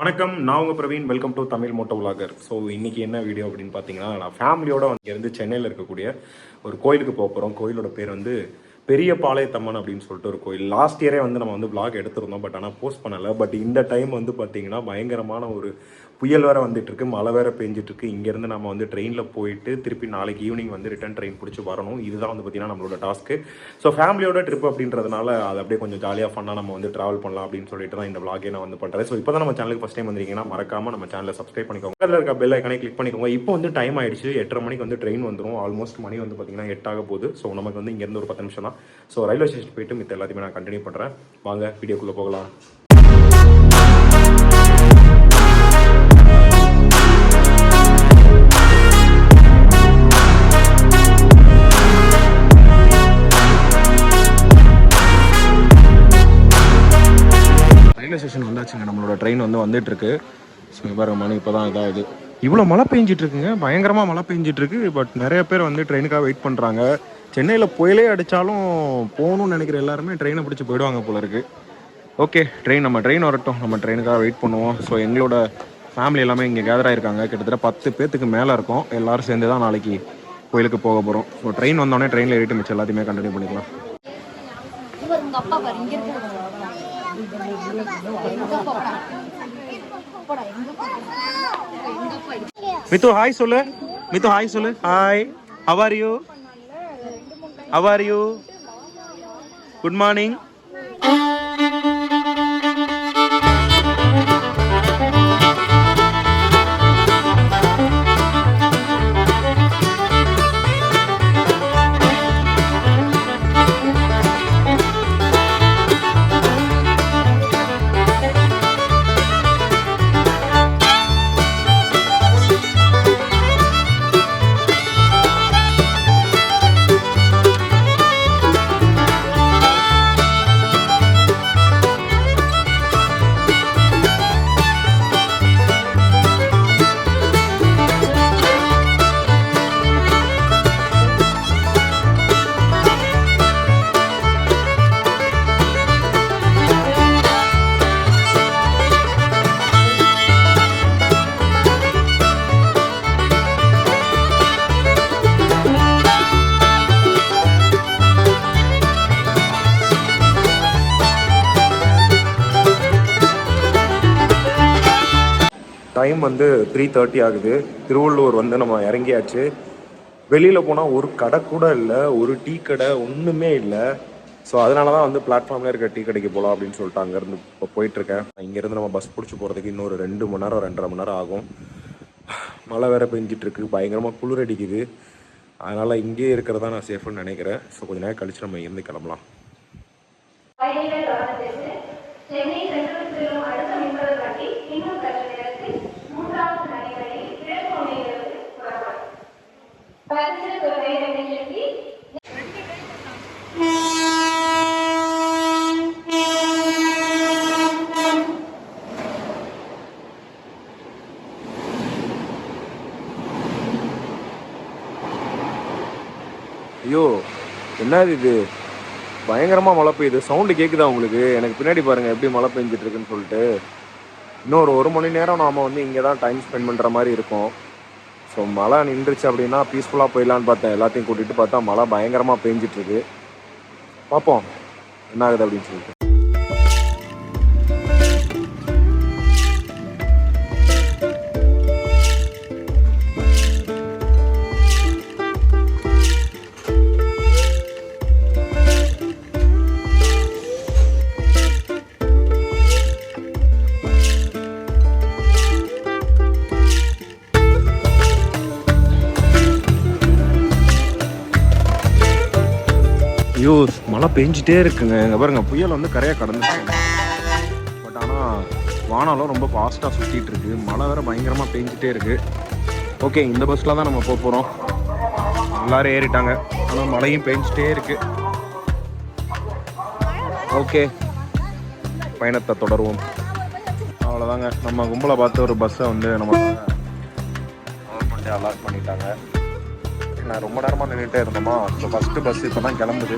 வணக்கம், நான் உங்கள் Praveen. Welcome to Tamil moto vlogger. So இன்றைக்கி என்ன வீடியோ அப்படின்னு பார்த்தீங்கன்னா, நான் ஃபேமிலியோடு இங்கேருந்து சென்னையில் இருக்கக்கூடிய ஒரு கோயிலுக்கு போக போகிறோம். கோயிலோட பேர் வந்து பெரிய பாளையத்தம்மன் அப்படின்னு சொல்லிட்டு ஒரு கோயில். லாஸ்ட் இயரே வந்து நம்ம வந்து vlog எடுத்திருந்தோம், பட் ஆனால் போஸ்ட் பண்ணலை. பட் இந்த டைம் வந்து பார்த்தீங்கன்னா பயங்கரமான ஒரு புயல் வேறு வந்துட்டுருக்கு, மழை வேறு பெஞ்சிட்ருக்கு. இங்கேருந்து நம்ம வந்து ட்ரெயினில் போயிட்டு திருப்பி நாளைக்கு ஈவினிங் வந்து ரிட்டன் ட்ரெயின் பிடிச்சி வரணும். இதுதான் வந்து பார்த்திங்கன்னா நம்மளோட டாஸ்க்கு. ஸோ ஃபேமிலியோட ட்ரிப் அப்படின்றதுனால அது அப்படியே கொஞ்சம் ஜாலியாக ஃபன்னாக நம்ம வந்து ட்ராவல் பண்ணலாம் அப்படின்னு சொல்லிட்டு தான் இந்த vlog நான் வந்து பண்ணுறேன். ஸோ இப்போ தான் நம்ம சேனலுக்கு ஃபஸ்ட் டைம் வந்திருக்கீங்கன்னா மறக்காமல் நம்ம சேனலை சப்ஸ்கிரைப் பண்ணிக்கோங்க. அதில் இருக்க பெல் ஐக்கானே கிளிக் பண்ணிக்கோங்க. இப்போ வந்து டைம் ஆயிடுச்சு, 8:30 மணிக்கு வந்து ட்ரெயின் வந்துடும். ஆல்மோஸ்ட் மணி வந்து பார்த்திங்கன்னா 8 ஆக போகுது. ஸோ நமக்கு வந்து இங்கேருந்து ஒரு 10 நிமிஷம் தான். ஸோ ரயில்வே ஸ்டேஷன் போயிட்டு மித்த எல்லாத்தையுமே நான் கண்டினியூ பண்ணுறேன். வாங்க வீடியோக்குள்ளே போகலாம். ரயில்வே ஸ்டேஷன் வந்தாச்சுங்க. நம்மளோட ட்ரெயின் வந்து வந்துட்டுருக்கு. ஸோ பாருங்க, மணி இப்போ தான் இதாகுது. இவ்வளோ மழை பெஞ்சிட்ருக்குங்க, பயங்கரமாக மழை பெஞ்சிட்ருக்கு. பட் நிறைய பேர் வந்து ட்ரெயினுக்காக வெயிட் பண்ணுறாங்க. சென்னையில் புயலே அடித்தாலும் போகணும்னு நினைக்கிற எல்லாருமே ட்ரெயினை பிடிச்சி போயிடுவாங்க போல இருக்குது. ஓகே, நம்ம ட்ரெயின் வரட்டும், நம்ம ட்ரெயினுக்காக வெயிட் பண்ணுவோம். ஸோ எங்களோட ஃபேமிலி எல்லாமே இங்கே கேதர் ஆகிருக்காங்க. கிட்டத்தட்ட 10 பேர்த்துக்கு மேலே இருக்கும். எல்லோரும் சேர்ந்து தான் நாளைக்கு கோயிலுக்கு போக போகிறோம். ஸோ ட்ரெயின் வந்தோடனே ட்ரெயினில் ஏறிட்டு மிச்சம் எல்லாத்தையுமே கண்டினியூ பண்ணிக்கலாம். மித்து ஹாய் சொல்லு. மித்து ஹாய் சொல்லு. Hi, how are you? How are you? Good morning. Time வந்து 3:30 ஆகுது. திருவள்ளூர் வந்து நம்ம இறங்கியாச்சு. வெளியில் போனால் ஒரு கடை கூட இல்லை, ஒரு டீ கடை ஒன்றுமே இல்லை. ஸோ அதனால தான் வந்து பிளாட்ஃபார்மில் இருக்க டீ கடைக்கு போகலாம் அப்படின்னு சொல்லிட்டு அங்கேருந்து இப்போ போயிட்டுருக்கேன். இங்கேருந்து நம்ம பஸ் பிடிச்சி போகிறதுக்கு இன்னொரு 2 மணி நேரம் 2.5 மணி நேரம் ஆகும். மழை வேறு பெஞ்சிட்ருக்கு, பயங்கரமாக குளிர் அடிக்குது. அதனால் இங்கேயே இருக்கிறதா நான் சேஃப்னு நினைக்கிறேன். ஸோ கொஞ்சம் நேரம் கழிச்சு நம்ம இங்கேருந்து கிளம்பலாம். ஐயோ, என்னது இது? பயங்கரமாக மழை பெய்யுது. சவுண்டு கேட்குதா உங்களுக்கு? எனக்கு பின்னாடி பாருங்கள் எப்படி மழை பெஞ்சிட்ருக்குன்னு சொல்லிட்டு. இன்னொரு 1 மணி நேரம் நாம் வந்து இங்கே தான் டைம் ஸ்பெண்ட் பண்ணுற மாதிரி இருக்கும். ஸோ மழை நின்றுச்சு அப்படின்னா பீஸ்ஃபுல்லாக போயிடலான்னு பார்த்தேன். எல்லாத்தையும் கூட்டிகிட்டு பார்த்தா மழை பயங்கரமாக பெஞ்சிட்ருக்கு. பார்ப்போம் என்ன ஆகுது அப்படின்னு சொல்லிட்டு. ஐயோ, மழை பெஞ்சிட்டே இருக்குங்க. இங்கே பாருங்க, புயல் வந்து கரையாக கடந்துட்டாங்க. பட் ஆனால் வானாலும் ரொம்ப ஃபாஸ்ட்டாக சுற்றிட்டு இருக்கு. மழை வேறு பயங்கரமாக பெஞ்சிட்டே இருக்கு. ஓகே, இந்த பஸ்ஸில் தான் நம்ம போக போகிறோம். எல்லோரும் ஏறிட்டாங்க, ஆனால் மழையும் பெஞ்சிட்டே இருக்கு. ஓகே, பயணத்தை தொடருவோம். அவ்வளோதாங்க, நம்ம கும்பலை பார்த்து ஒரு பஸ்ஸை வந்து நம்ம கவர்மெண்ட்டே அலாட் பண்ணிட்டாங்க. நான் ரொம்ப நேரமாக நின்றுட்டே இருந்தோமா. ஸோ ஃபஸ்ட்டு பஸ் இப்போ தான் கிளம்புது.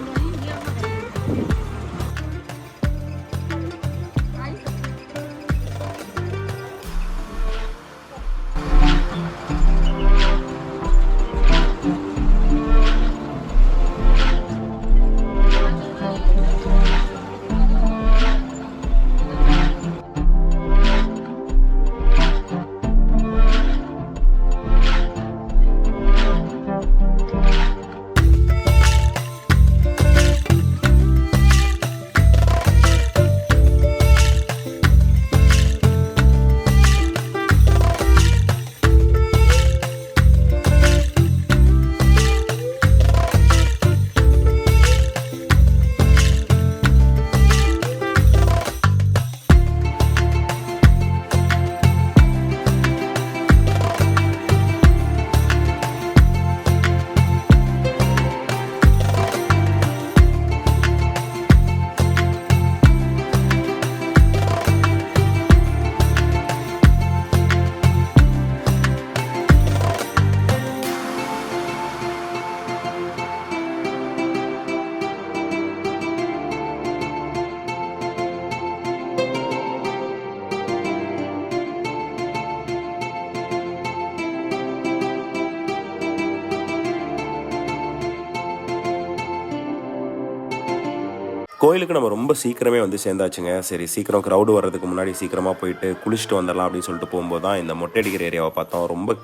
கோயிலுக்கு நம்ம ரொம்ப சீக்கிரமே வந்து சேர்ந்தாச்சுங்க. சரி சீக்கிரம் க்ரௌடு வர்றதுக்கு முன்னாடி சீக்கிரமாக போயிட்டு குளிச்சுட்டு வந்துடலாம் அப்படின்னு சொல்லிட்டு போகும்போது தான் இந்த மொட்டை அடிக்கிற ஏரியாவை பார்த்தோம். ரொம்ப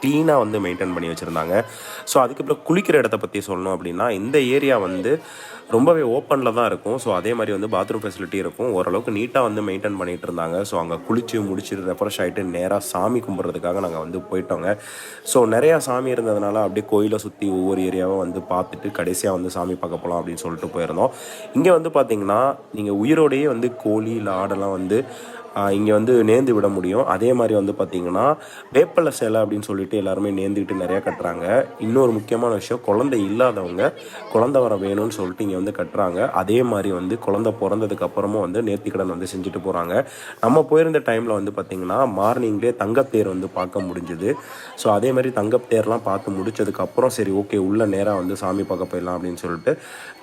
க்ளீனாக வந்து மெயின்டைன் பண்ணி வச்சுருந்தாங்க. ஸோ அதுக்கப்புறம் குளிக்கிற இடத்த பற்றி சொல்லணும் அப்படின்னா, இந்த ஏரியா வந்து ரொம்பவே ஓப்பனில் தான் இருக்கும். ஸோ அதே மாதிரி வந்து பாத்ரூம் ஃபெசிலிட்டி இருக்கும். ஓரளவுக்கு நீட்டாக வந்து மெயின்டைன் பண்ணிகிட்டு இருந்தாங்க. ஸோ அங்கே குளித்து முடிச்சுட்டு ரெஃப்ரெஷ் ஆகிட்டு நேராக சாமி கும்பிட்றதுக்காக நாங்கள் வந்து போயிட்டோங்க. ஸோ நிறையா சாமி இருந்ததுனால அப்படியே கோயிலை சுற்றி ஒவ்வொரு ஏரியாவை வந்து பார்த்துட்டு கடைசியாக வந்து சாமி பார்க்க போகலாம் அப்படின்னு சொல்லிட்டு போயிருந்தோம். இங்கே வந்து பார்த்திங்கன்னா நீங்கள் உயிரோடையே வந்து கோழி இல்லை ஆடெல்லாம் வந்து இங்கே வந்து நேர்ந்து விட முடியும். அதே மாதிரி வந்து பார்த்திங்கன்னா வேப்பலை சேலை அப்படின்னு சொல்லிட்டு எல்லாருமே நேர்ந்துக்கிட்டு நிறையா கட்டுறாங்க. இன்னொரு முக்கியமான விஷயம், குழந்தை இல்லாதவங்க குழந்தை வர வேணும்னு சொல்லிட்டு இங்கே வந்து கட்டுறாங்க. அதே மாதிரி வந்து குழந்தை பிறந்ததுக்கு அப்புறமும் வந்து நேர்த்திக்கடன் வந்து செஞ்சுட்டு போகிறாங்க. நம்ம போயிருந்த டைமில் வந்து பார்த்திங்கன்னா மார்னிங்லேயே தங்கத்தேர் வந்து பார்க்க முடிஞ்சுது. ஸோ அதே மாதிரி தங்கத்தேர்லாம் பார்த்து முடிச்சதுக்கப்புறம் சரி ஓகே உள்ளே நேராக வந்து சாமி பார்க்க போயிடலாம் அப்படின்னு சொல்லிட்டு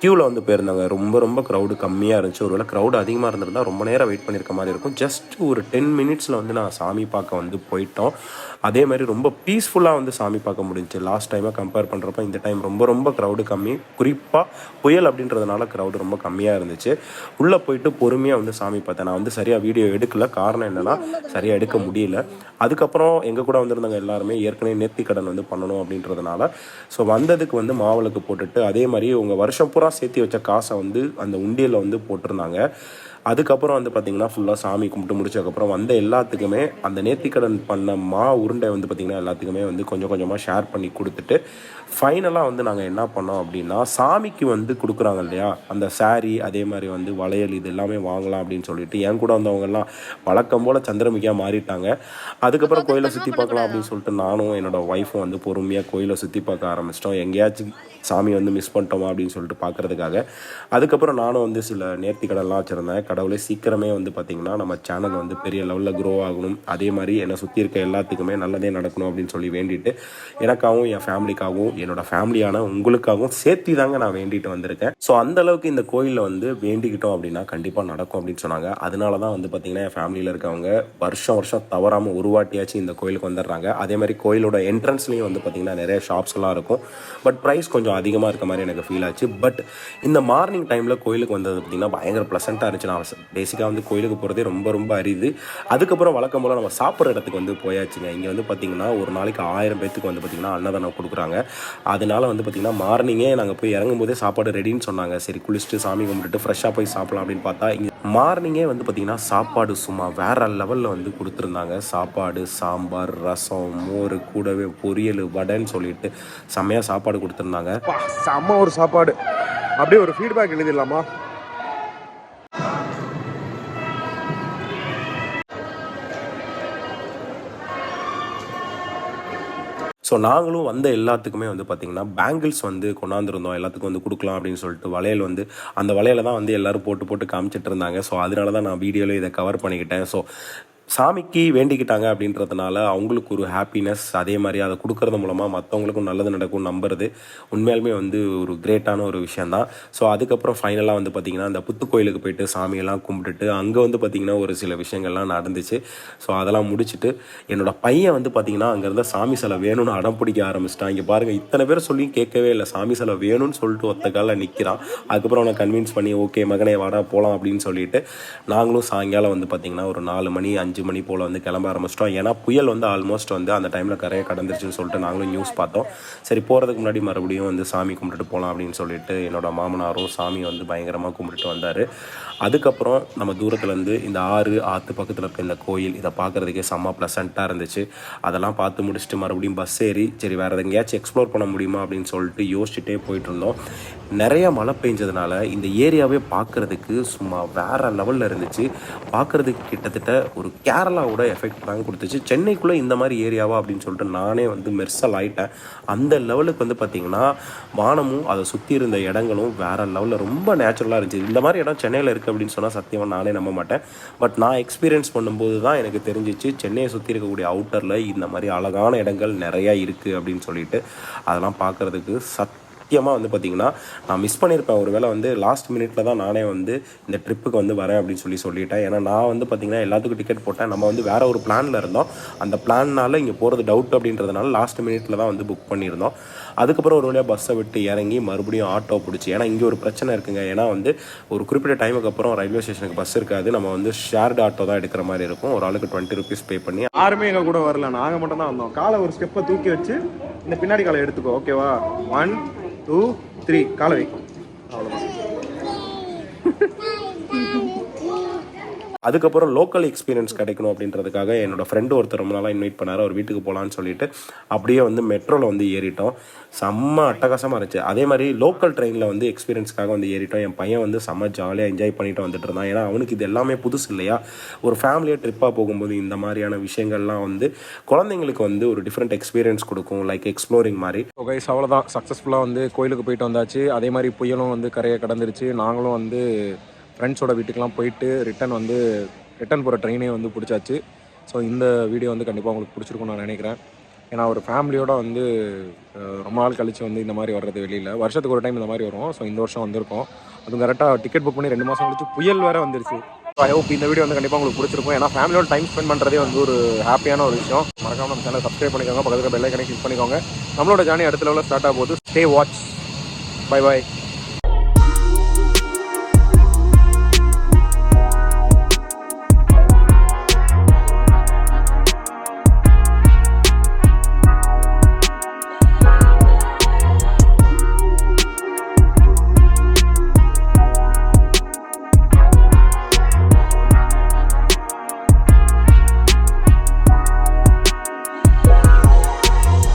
க்யூவில் வந்து போயிருந்தாங்க. ரொம்ப க்ரௌடு கம்மியாக இருந்துச்சு. ஒருவேளை க்ரௌடு அதிகமாக இருந்திருந்தால் ரொம்ப நேரம் வெயிட் பண்ணியிருக்க மாதிரி இருக்கும். ஜஸ்ட் ஒரு 10 மினிட்ஸில் வந்து நான் சாமி பார்க்க வந்து போயிட்டோம். அதே மாதிரி ரொம்ப பீஸ்ஃபுல்லாக வந்து சாமி பார்க்க முடிஞ்சிச்சு. லாஸ்ட் டைமாக கம்பேர் பண்ணுறப்ப இந்த டைம் ரொம்ப க்ரௌடு கம்மி. குறிப்பாக புயல் அப்படின்றதுனால க்ரௌடு ரொம்ப கம்மியாக இருந்துச்சு. உள்ளே போயிட்டு பொறுமையாக வந்து சாமி பார்த்தேன். நான் வந்து சரியாக வீடியோ எடுக்கல. காரணம் என்னென்னா சரியாக எடுக்க முடியல. அதுக்கப்புறம் எங்கள் கூட வந்திருந்தாங்க எல்லாருமே ஏற்கனவே நேர்த்திக்கடன் வந்து பண்ணணும் அப்படின்றதுனால ஸோ வந்ததுக்கு வந்து மாவிளக்கு போட்டுட்டு அதே மாதிரி உங்கள் வருஷம் பூரா சேர்த்து வச்ச காசை வந்து அந்த உண்டியலில் வந்து போட்டிருந்தாங்க. அதுக்கப்புறம் வந்து பார்த்திங்கன்னா ஃபுல்லாக சாமி கும்பிட்டு முடிச்சதுக்கப்புறம் வந்த எல்லாத்துக்குமே அந்த நேர்த்திக்கடன் பண்ண உருண்டை வந்து பார்த்திங்கன்னா எல்லாத்துக்குமே வந்து கொஞ்சம் கொஞ்சமாக ஷேர் பண்ணி கொடுத்துட்டு ஃபைனலாக வந்து நாங்கள் என்ன பண்ணோம் அப்படின்னா சாமிக்கு வந்து கொடுக்குறாங்க இல்லையா அந்த சாரீ அதே மாதிரி வந்து வளையல் இது எல்லாமே வாங்கலாம் அப்படின்னு சொல்லிட்டு என் கூட வந்தவங்கெல்லாம் வழக்கம் போல் சந்திரமுகியாக மாறிட்டாங்க. அதுக்கப்புறம் கோயிலை சுற்றி பார்க்கலாம் அப்படின்னு சொல்லிட்டு நானும் என்னோடய ஒய்ஃபும் வந்து பொறுமையாக கோயிலை சுற்றி பார்க்க ஆரம்பிச்சிட்டோம். எங்கேயாச்சும் சாமி வந்து மிஸ் பண்ணிட்டோமா அப்படின்னு சொல்லிட்டு பார்க்குறதுக்காக. அதுக்கப்புறம் நானும் வந்து சில நேர்த்திக்கடன்லாம் வச்சுருந்தேன். கடவுளே சீக்கிரமே வந்து பார்த்திங்கன்னா நம்ம சேனல் வந்து பெரிய லெவலில் க்ரோ ஆகணும், அதே மாதிரி என்னை சுற்றி இருக்க எல்லாத்துக்குமே நல்லதே நடக்கணும் அப்படின்னு சொல்லி வேண்டிட்டு எனக்காகவும் என் ஃபேமிலிக்காகவும் என்னோடய ஃபேமிலியான உங்களுக்காகவும் சேர்த்து தாங்க நான் வேண்டிட்டு வந்திருக்கேன். ஸோ அந்தளவுக்கு இந்த கோயிலில் வந்து வேண்டிக்கிட்டோம் அப்படின்னா கண்டிப்பாக நடக்கும் அப்படின்னு சொன்னாங்க. அதனால தான் வந்து பார்த்திங்கன்னா என் ஃபேமிலியில் இருக்கவங்க வருஷம் தவறாமல் ஒரு வாட்டியாச்சும் இந்த கோயிலுக்கு வந்துடுறாங்க. அதே மாதிரி கோயிலோட என்ட்ரன்ஸ்லேயும் வந்து பார்த்திங்கன்னா நிறைய ஷாப்ஸ்லாம் இருக்கும். பட் ப்ரைஸ் கொஞ்சம் அதிகமாக இருக்க மாதிரி எனக்கு ஃபீல் ஆச்சு. பட் இந்த மார்னிங் டைமில் கோயிலுக்கு வந்தது பார்த்திங்கன்னா பயங்கர ப்ளசண்ட்டாக இருந்துச்சு. நான் பேசிக்காக வந்து கோயிலுக்கு போகிறதே ரொம்ப அரிது. அதுக்கப்புறம் வழக்கம் போல் நம்ம சாப்பிட்ற இடத்துக்கு வந்து போயாச்சுங்க. இங்கே வந்து பார்த்திங்கன்னா ஒரு நாளைக்கு 1000 பேத்துக்கு வந்து பார்த்திங்கன்னா அன்னதானம் கொடுக்குறாங்க. அதனால வந்து பார்த்திங்கன்னா மார்னிங்கே நாங்கள் போய் இறங்கும் போதே சாப்பாடு ரெடின்னு சொன்னாங்க. சரி குளிச்சுட்டு சாமி கும்பிட்டுட்டு ஃப்ரெஷ்ஷாக போய் சாப்பிடலாம் அப்படின்னு பார்த்தா இங்கே மார்னிங்கே வந்து பார்த்திங்கன்னா சாப்பாடு சும்மா வேறு லெவலில் வந்து கொடுத்துருந்தாங்க. சாப்பாடு, சாம்பார், ரசம், மோர், கூடவே பொரியல், வடைன்னு சொல்லிட்டு செம்மையாக சாப்பாடு கொடுத்துருந்தாங்க. செம்ம ஒரு சாப்பாடு. அப்படியே ஒரு ஃபீட்பேக் எழுதிடலாமா? ஸோ நாங்களும் வந்த எல்லாத்துக்குமே வந்து பார்த்திங்கன்னா பேங்கிள்ஸ் வந்து கொண்டாந்துருந்தோம். எல்லாத்துக்கும் வந்து கொடுக்கலாம் அப்படின்னு சொல்லிட்டு வளையல் வந்து அந்த வளையலை தான் வந்து எல்லோரும் போட்டு காமிச்சிட்டு இருந்தாங்க. ஸோ அதனால தான் நான் வீடியோவில் இதை கவர் பண்ணிக்கிட்டேன். ஸோ சாமிக்கு வேண்டிக்கிட்டாங்க அப்படின்றதுனால அவங்களுக்கு ஒரு ஹாப்பினஸ், அதே மாதிரி அதை கொடுக்கறது மூலமாக மற்றவங்களுக்கும் நல்லது நடக்கும் நம்புறது உண்மையாலுமே வந்து ஒரு கிரேட்டான ஒரு விஷயந்தான். ஸோ அதுக்கப்புறம் ஃபைனலாக வந்து பார்த்திங்கன்னா அந்த புத்து கோயிலுக்கு போயிட்டு சாமியெல்லாம் கும்பிட்டுட்டு அங்கே வந்து பார்த்திங்கன்னா ஒரு சில விஷயங்கள்லாம் நடந்துச்சு. ஸோ அதெல்லாம் முடிச்சுட்டு என்னோடய பையன் வந்து பார்த்திங்கன்னா அங்கேருந்த சாமி சிலை வேணும்னு அடம் பிடிக்க ஆரம்பிச்சிட்டான். இங்கே பாருங்கள், இத்தனை பேர் சொல்லி கேட்கவே இல்லை, சாமி சிலை வேணும்னு சொல்லிட்டு ஒத்த காலில் நிற்கிறான். அதுக்கப்புறம் அவனை கன்வின்ஸ் பண்ணி ஓகே மகனே வாடா போகலாம் அப்படின்னு சொல்லிட்டு நாங்களும் சாயங்காலம் வந்து பார்த்திங்கன்னா ஒரு 4 மணி 5 மணி போல் வந்து கிளம்ப ஆரம்பிச்சிட்டோம். ஏன்னா புயல் வந்து ஆல்மோஸ்ட் வந்து அந்த டைமில் கரையை கடந்துருச்சுன்னு சொல்லிட்டு நாங்களும் நியூஸ் பார்த்தோம். சரி போகிறதுக்கு முன்னாடி மறுபடியும் வந்து சாமி கும்பிட்டுட்டு போகலாம் அப்படின்னு சொல்லிட்டு என்னோடய மாமனாரும் சாமி வந்து பயங்கரமாக கும்பிட்டுட்டு வந்தார். அதுக்கப்புறம் நம்ம தூரத்துலேருந்து இந்த ஆற்று பக்கத்தில் இருக்க இந்த கோயில் இதை பார்க்குறதுக்கே செம்ம ப்ளசண்ட்டாக இருந்துச்சு. அதெல்லாம் பார்த்து முடிச்சுட்டு மறுபடியும் பஸ் ஏறி சரி வேறு எங்கேயாச்சும் எக்ஸ்ப்ளோர் பண்ண முடியுமா அப்படின்னு சொல்லிட்டு யோசிச்சுட்டே போயிட்டுருந்தோம். நிறைய மழை பெஞ்சதுனால இந்த ஏரியாவே பார்க்குறதுக்கு சும்மா வேறு லெவலில் இருந்துச்சு. பார்க்குறதுக்கு கிட்டத்தட்ட ஒரு கேரளாவோட எஃபெக்ட் தாங்க கொடுத்துச்சு. சென்னைக்குள்ளே இந்த மாதிரி ஏரியாவா அப்படின்னு சொல்லிட்டு நானே வந்து மெர்சல் ஆகிட்டேன். அந்த லெவலுக்கு வந்து பார்த்திங்கன்னா வானமும் அதை சுற்றி இருந்த இடங்களும் வேறு லெவலில் ரொம்ப நேச்சுரலாக இருந்துச்சு. இந்த மாதிரி இடம் சென்னையில் இருக்குது அப்படின்னு சொன்னால் சத்தியமாக நானே நம்ப மாட்டேன். பட் நான் எக்ஸ்பீரியன்ஸ் பண்ணும்போது தான் எனக்கு தெரிஞ்சிச்சு சென்னையை சுற்றி இருக்கக்கூடிய அவுட்டரில் இந்த மாதிரி அழகான இடங்கள் நிறையா இருக்குது அப்படின்னு சொல்லிட்டு அதெல்லாம் பார்க்குறதுக்கு சத்தியமாக வந்து பார்த்திங்கன்னா நான் மிஸ் பண்ணியிருப்பேன். ஒரு வேளை வந்து லாஸ்ட் மினிட்ல தான் நானே வந்து இந்த ட்ரிப்புக்கு வந்து வரேன் அப்படின்னு சொல்லிட்டேன். ஏன்னா நான் வந்து பார்த்திங்கன்னா எல்லாத்துக்கும் டிக்கெட் போட்டேன். நம்ம வந்து வேறு ஒரு பிளானில் இருந்தோம். அந்த பிளான்னால இங்கே போகிறது டவுட் அப்படின்றதுனால லாஸ்ட் மினிட்ல தான் வந்து புக் பண்ணியிருந்தோம். அதுக்கப்புறம் ஒரு வழியாக பஸ்ஸை விட்டு இறங்கி மறுபடியும் ஆட்டோ பிடிச்சி, ஏன்னா இங்கே ஒரு பிரச்சனை இருக்குங்க. ஏன்னா வந்து ஒரு குறிப்பிட்ட டைமுக்கு அப்புறம் ரயில்வே ஸ்டேஷனுக்கு பஸ் இருக்காது. நம்ம வந்து ஷேர்டு ஆட்டோ தான் எடுக்கிற மாதிரி இருக்கும். ஒரு ஆளுக்கு 20 rupees பே பண்ணி. யாருமே எங்கள் கூட வரல, நாங்கள் மட்டும் தான் வந்தோம். காலை ஒரு ஸ்டெப்பை தூக்கி வச்சு இந்த பின்னாடி காலை எடுத்துக்கோ, ஓகேவா? 1 2 3 காலை வை, அவ்வளோதான். அதுக்கப்புறம் லோக்கல் எக்ஸ்பீரியன்ஸ் கிடைக்கணும் அப்படின்றதுக்காக என்னோட ஃப்ரெண்டு ஒருத்தர் ரொம்ப நாளாக இன்வைட் பண்ணார். அவர் வீட்டுக்கு போகலான்னு சொல்லிட்டு அப்படியே வந்து மெட்ரோவில் வந்து ஏறிட்டோம். செம்ம அட்டகாசமாக இருந்துச்சு. அதே மாதிரி லோக்கல் ட்ரெயினில் வந்து எக்ஸ்பீரியன்ஸ்க்காக வந்து ஏறிட்டோம். என் பையன் வந்து செம்ம ஜாலியாக என்ஜாய் பண்ணிட்டு வந்துட்டு இருந்தான். ஏன்னா அவனுக்கு இது எல்லாமே புதுசு இல்லையா. ஒரு ஃபேமிலியாக ட்ரிப்பாக போகும்போது இந்த மாதிரியான விஷயங்கள்லாம் வந்து குழந்தைங்களுக்கு வந்து ஒரு டிஃப்ரெண்ட் எக்ஸ்பீரியன்ஸ் கொடுக்கும், லைக் எக்ஸ்ப்ளோரிங் மாதிரி. ஸோ கைஸ், அவ்வளோதான், சக்ஸஸ்ஃபுல்லாக வந்து கோயிலுக்கு போயிட்டு வந்தாச்சு. அதே மாதிரி புயலும் வந்து கரையை கடந்துருச்சு. நாங்களும் வந்து ஃப்ரெண்ட்ஸோட வீட்டுக்கெலாம் போயிட்டு ரிட்டன் போகிற ட்ரெயினே வந்து பிடிச்சாச்சு. ஸோ இந்த வீடியோ வந்து கண்டிப்பாக உங்களுக்கு பிடிச்சிருக்கும்னு நான் நினைக்கிறேன். ஏன்னா ஒரு ஃபேமிலியோட வந்து ரொம்ப நாள் கழித்து வந்து இந்த மாதிரி வர்றது வெளியில் வருஷத்துக்கு ஒரு டைம் இந்த மாதிரி வரும். ஸோ இந்த வருஷம் வந்திருக்கோம். அதுவும் கரெக்டாக டிக்கெட் புக் பண்ணி 2 மாதம் கழிச்சு புயல் வேறு வந்துருச்சு. ஸோ ஐ ஹோப் இந்த வீடியோ வந்து கண்டிப்பாக உங்களுக்கு பிடிச்சிருக்கும். ஏன்னா ஃபேமிலியோட டைம் ஸ்பெண்ட் பண்ணுறதே வந்து ஒரு ஹாப்பியான ஒரு விஷயம். மறக்காம நம்ம சேனல் சப்ஸ்கிரைப் பண்ணிக்கோங்க, பக்கத்தில் பெல் ஐக்கனை கிளிக் பண்ணிக்கோங்க. நம்மளோட ஜார்னி அடுத்த லெவலில் ஸ்டார்ட் ஆக போகுது. Stay watch. Bye bye.